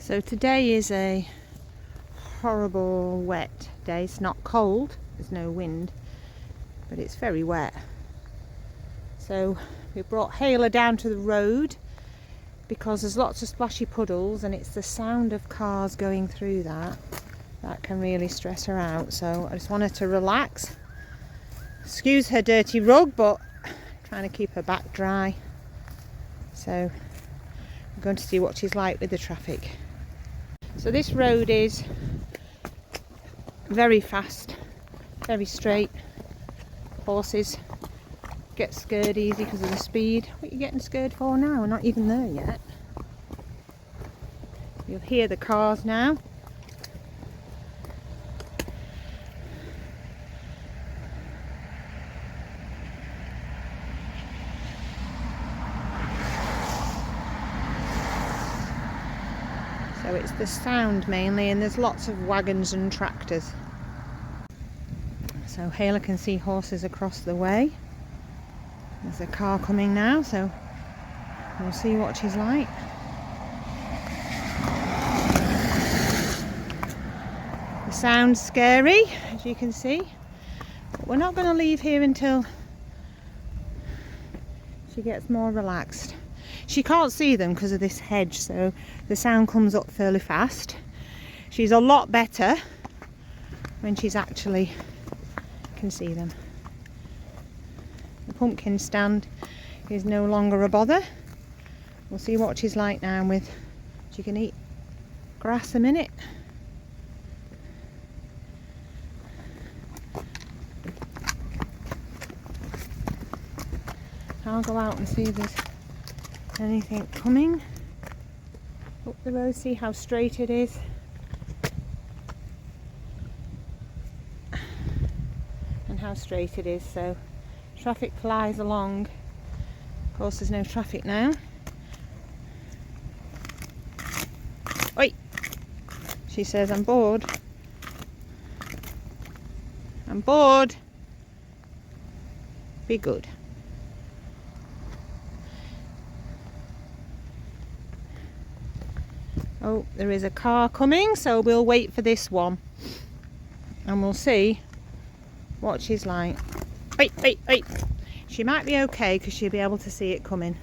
So today is a horrible wet day. It's not cold, there's no wind, but it's very wet. So we brought Hayla down to the road because there's lots of splashy puddles, and it's the sound of cars going through that can really stress her out. So I just want her to relax. Excuse her dirty rug, but I'm trying to keep her back dry. So I'm going to see what she's like with the traffic. So this road is very fast, very straight. Horses get scared easy because of the speed. What are you getting scared for now? We're not even there yet. You'll hear the cars now. So it's the sound mainly, and there's lots of wagons and tractors. So Hayla can see horses across the way. There's a car coming now, so we'll see what she's like. The sound's scary, as you can see, but we're not going to leave here until she gets more relaxed. She can't see them because of this hedge, so the sound comes up fairly fast. She's a lot better when she's actually can see them. The pumpkin stand is no longer a bother. We'll see what she's like now with, she can eat grass a minute. I'll go out and see if there's anything coming up the road. See how straight it is. And how straight it is. So traffic flies along. Of course there's no traffic now. Oi! She says, I'm bored. I'm bored. Be good. Oh, there is a car coming, so we'll wait for this one and we'll see what she's like. Wait, wait, wait. She might be okay because she'll be able to see it coming.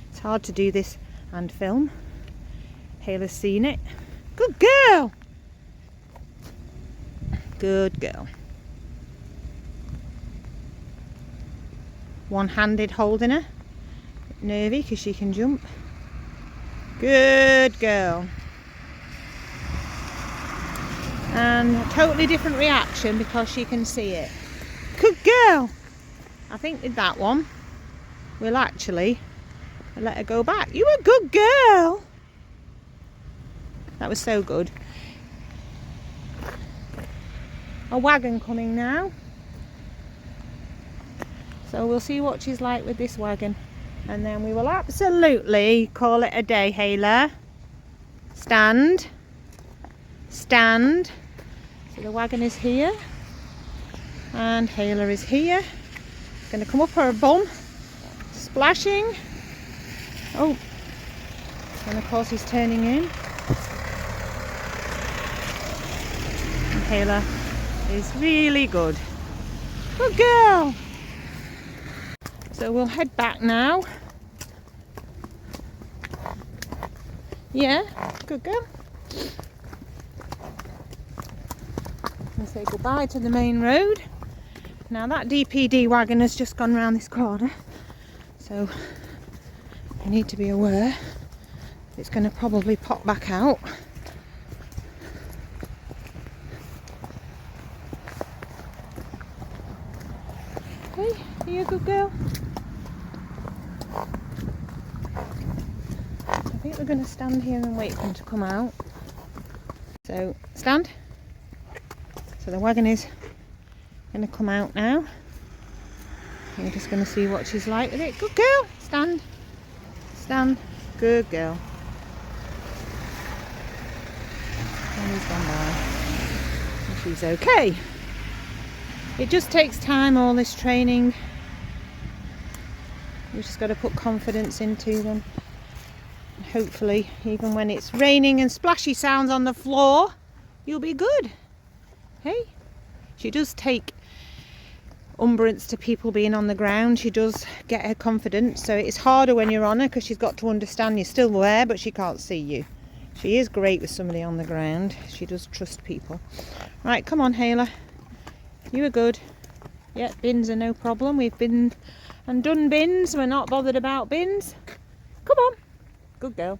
It's hard to do this and film. Hayla's seen it. Good girl. Good girl. One-handed holding her. Nervy because she can jump. Good girl. And a totally different reaction because she can see it. Good girl. I think with that one we'll actually let her go back. You were a good girl. That was so good. A wagon coming now. So we'll see what she's like with this wagon. And then we will absolutely call it a day, Hayla. Stand. Stand. So the wagon is here. And Hayla is here. Going to come up her bum. Splashing. Oh. And of course he's turning in. And Hayla is really good. Good girl. So we'll head back now. Yeah, good girl. And say goodbye to the main road. Now that DPD wagon has just gone round this corner, so you need to be aware it's going to probably pop back out. Hey, are you a good girl? I think we're going to stand here and wait for them to come out. So, stand. So the wagon is going to come out now. We're just going to see what she's like with it. Good girl. Stand. Stand. Good girl. And he's gone by. And she's okay. It just takes time, all this training. We've just got to put confidence into them. hopefully, even when it's raining and splashy sounds on the floor, you'll be good. Hey? She does take umbrance to people being on the ground. She does get her confidence, so it's harder when you're on her because she's got to understand you're still there but she can't see you. She is great with somebody on the ground. She does trust people. Right, come on, Hayla. You were good. Yeah, bins are no problem. We've been and done bins. We're not bothered about bins. Come on. Good girl.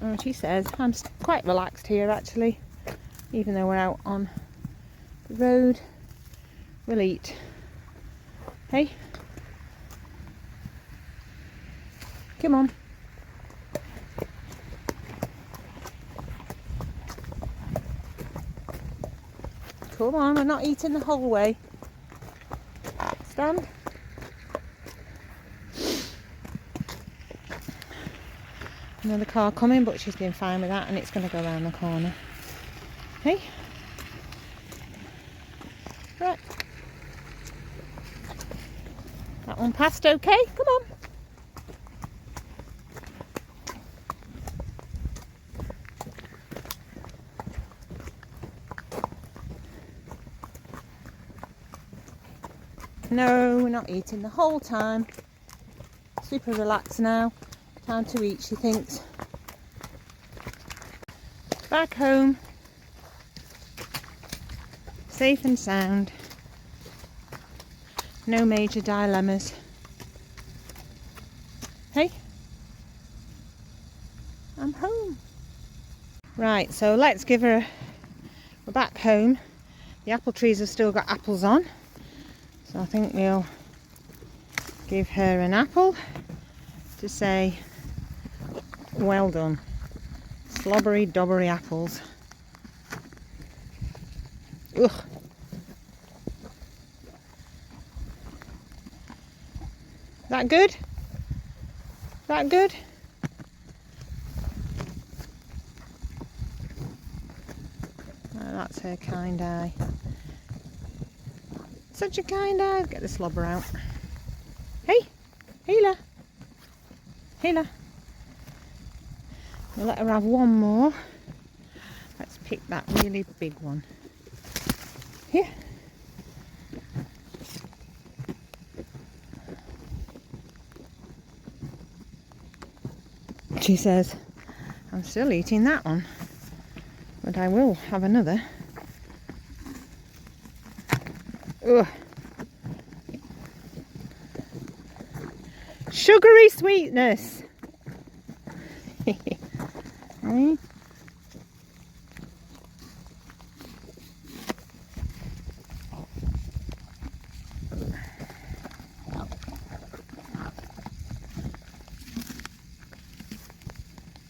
Oh, she says, I'm quite relaxed here actually. Even though we're out on the road. We'll eat. Hey? Come on. Come on, we're not eating the whole way. Stand. Another car coming, but she's been fine with that and it's going to go around the corner. Hey? Right. That one passed okay? Come on. No, we're not eating the whole time. Super relaxed now. Time to eat, she thinks. Back home. Safe and sound. No major dilemmas. Hey? I'm home. Right, so let's give her... We're back home. The apple trees have still got apples on. So I think we'll give her an apple to say, well done. Slobbery dobbery apples. Ugh. That good? That good? Oh, that's her kind eye. Such a kind eye. Get the slobber out. Hey, Hela. Hela. We'll let her have one more. Let's pick that really big one. Here. She says, I'm still eating that one, but I will have another. Ugh. Sugary sweetness. Right.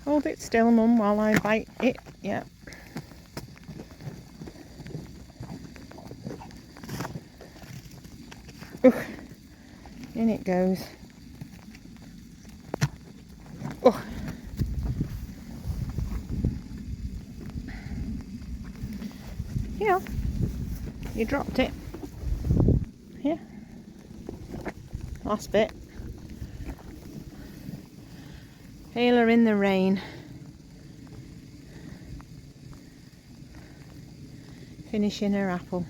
Hold it still, Mum, while I bite it. Yeah. Ugh. In it goes. Oh. Yeah. You dropped it. Here. Last bit. Hayla in the rain. Finishing her apple.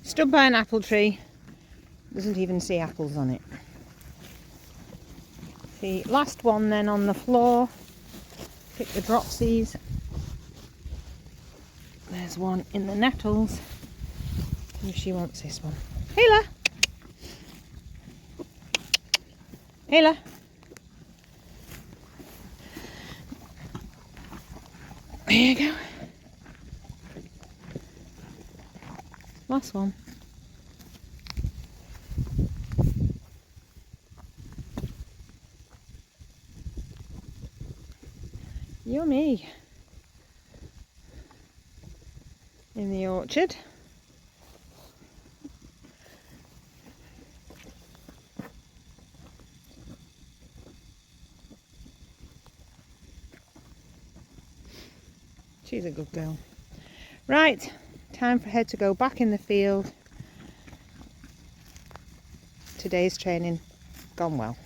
Stood by an apple tree. Doesn't even see apples on it. The last one then on the floor. Pick the dropsies. There's one in the nettles. If she wants this one. Hayla! Hayla! There you go. Last one. Yummy. In the orchard. She's a good girl. Right, Time for her to go back in the field. Today's training gone well.